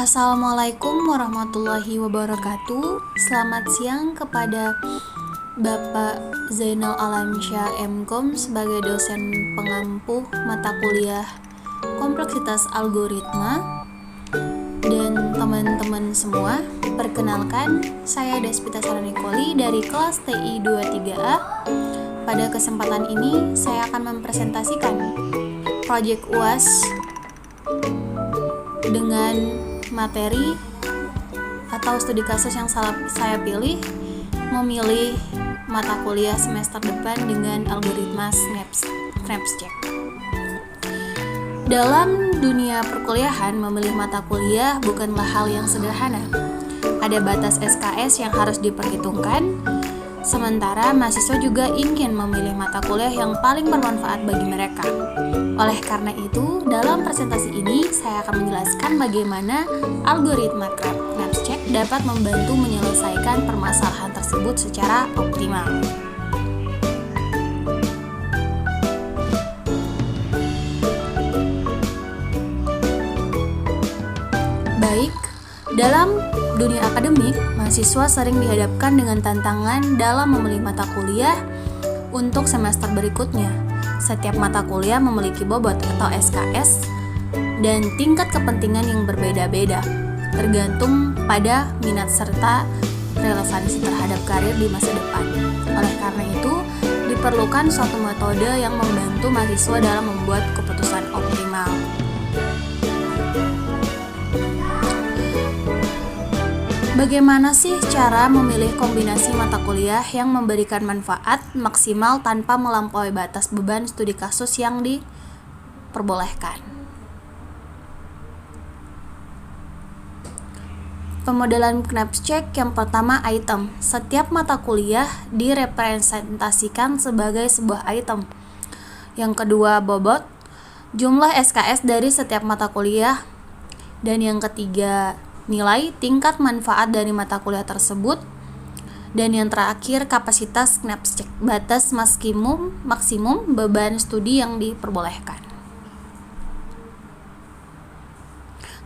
Assalamualaikum warahmatullahi wabarakatuh. Selamat siang kepada Bapak Zainal Alamsyah MKom sebagai dosen pengampu mata kuliah kompleksitas algoritma dan teman-teman semua. Perkenalkan, saya Despita Saranikoli dari kelas TI 23A. Pada kesempatan ini saya akan mempresentasikan proyek UAS dengan materi atau studi kasus yang saya pilih, memilih mata kuliah semester depan dengan algoritma Snapcheck. Dalam dunia perkuliahan, memilih mata kuliah bukanlah hal yang sederhana. Ada batas SKS yang harus diperhitungkan, sementara mahasiswa juga ingin memilih mata kuliah yang paling bermanfaat bagi mereka. Oleh karena itu, dalam presentasi ini saya akan menjelaskan bagaimana algoritma Snapcheck dapat membantu menyelesaikan permasalahan tersebut secara optimal. Baik, dalam dunia akademik, mahasiswa sering dihadapkan dengan tantangan dalam memilih mata kuliah untuk semester berikutnya. Setiap mata kuliah memiliki bobot atau SKS dan tingkat kepentingan yang berbeda-beda, tergantung pada minat serta relevansi terhadap karir di masa depan. Oleh karena itu, diperlukan suatu metode yang membantu mahasiswa dalam membuat keputusan optimal. Bagaimana sih cara memilih kombinasi mata kuliah yang memberikan manfaat maksimal tanpa melampaui batas beban studi kasus yang diperbolehkan? Pemodelan Snapcheck yang pertama, item. Setiap mata kuliah direpresentasikan sebagai sebuah item. Yang kedua, bobot. Jumlah SKS dari setiap mata kuliah. Dan yang ketiga, nilai tingkat manfaat dari mata kuliah tersebut. Dan yang terakhir, kapasitas Snapcheck, batas maksimum beban studi yang diperbolehkan.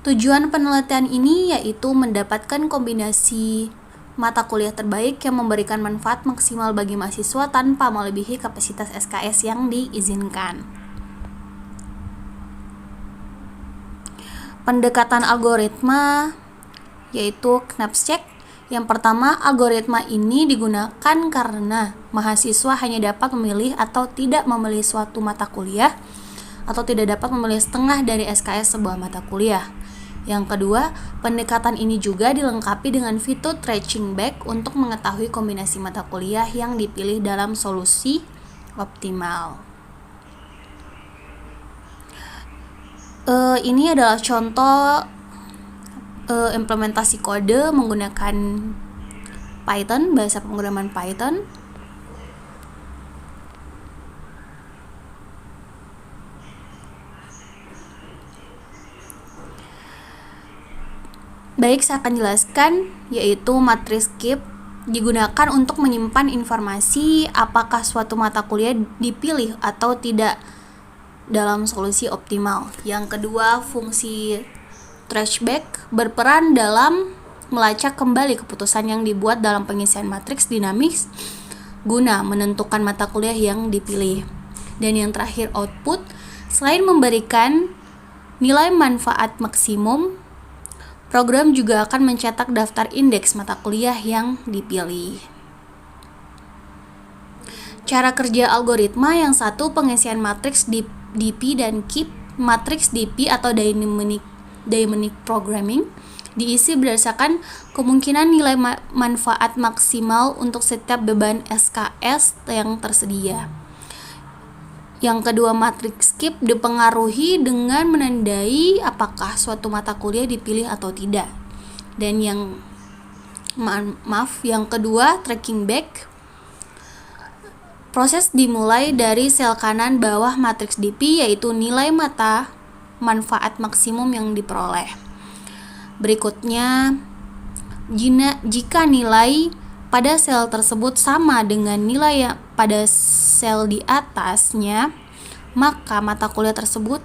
Tujuan penelitian ini yaitu mendapatkan kombinasi mata kuliah terbaik yang memberikan manfaat maksimal bagi mahasiswa tanpa melebihi kapasitas SKS yang diizinkan. Pendekatan algoritma yaitu Snapcheck. Yang pertama, algoritma ini digunakan karena mahasiswa hanya dapat memilih atau tidak memilih suatu mata kuliah atau tidak dapat memilih setengah dari SKS sebuah mata kuliah. Yang kedua, pendekatan ini juga dilengkapi dengan fitur tracing back untuk mengetahui kombinasi mata kuliah yang dipilih dalam solusi optimal. Ini adalah contoh implementasi kode menggunakan Python, bahasa pemrograman Python. Baik, saya akan jelaskan, yaitu matriks Keep digunakan untuk menyimpan informasi apakah suatu mata kuliah dipilih atau tidak dalam solusi optimal. Yang kedua, fungsi Trashback berperan dalam melacak kembali keputusan yang dibuat dalam pengisian matriks dinamis guna menentukan mata kuliah yang dipilih. Dan yang terakhir, output. Selain memberikan nilai manfaat maksimum, program juga akan mencetak daftar indeks mata kuliah yang dipilih. Cara kerja algoritma yang satu, pengisian matriks DP dan Keep. Matriks DP atau Dynamic Programming diisi berdasarkan kemungkinan nilai manfaat maksimal untuk setiap beban SKS yang tersedia. Yang kedua, matriks Keep dipengaruhi dengan menandai apakah suatu mata kuliah dipilih atau tidak. Dan yang kedua, tracking back. Proses dimulai dari sel kanan bawah matriks DP, yaitu nilai manfaat maksimum yang diperoleh. Berikutnya, jika nilai pada sel tersebut sama dengan nilai pada sel di atasnya, maka mata kuliah tersebut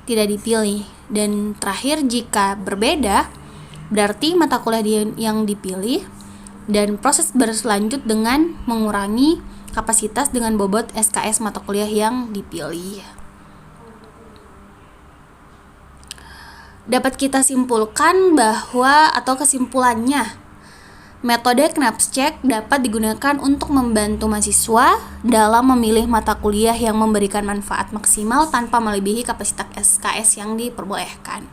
tidak dipilih. Dan terakhir, jika berbeda, berarti mata kuliah yang dipilih, dan proses berlanjut dengan mengurangi kapasitas dengan bobot SKS mata kuliah yang dipilih. Dapat kita simpulkan bahwa, atau kesimpulannya, metode Knapscheck dapat digunakan untuk membantu mahasiswa dalam memilih mata kuliah yang memberikan manfaat maksimal tanpa melebihi kapasitas SKS yang diperbolehkan.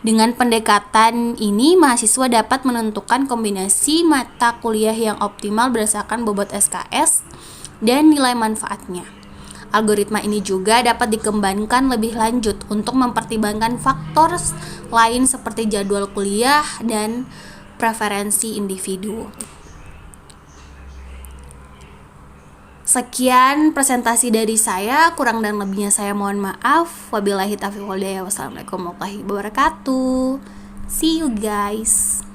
Dengan pendekatan ini, mahasiswa dapat menentukan kombinasi mata kuliah yang optimal berdasarkan bobot SKS dan nilai manfaatnya. Algoritma ini juga dapat dikembangkan lebih lanjut untuk mempertimbangkan faktor lain seperti jadwal kuliah dan preferensi individu. Sekian presentasi dari saya, kurang dan lebihnya saya mohon maaf. Wabillahi taufiq wal hidayah. Wassalamualaikum warahmatullahi wabarakatuh. See you guys.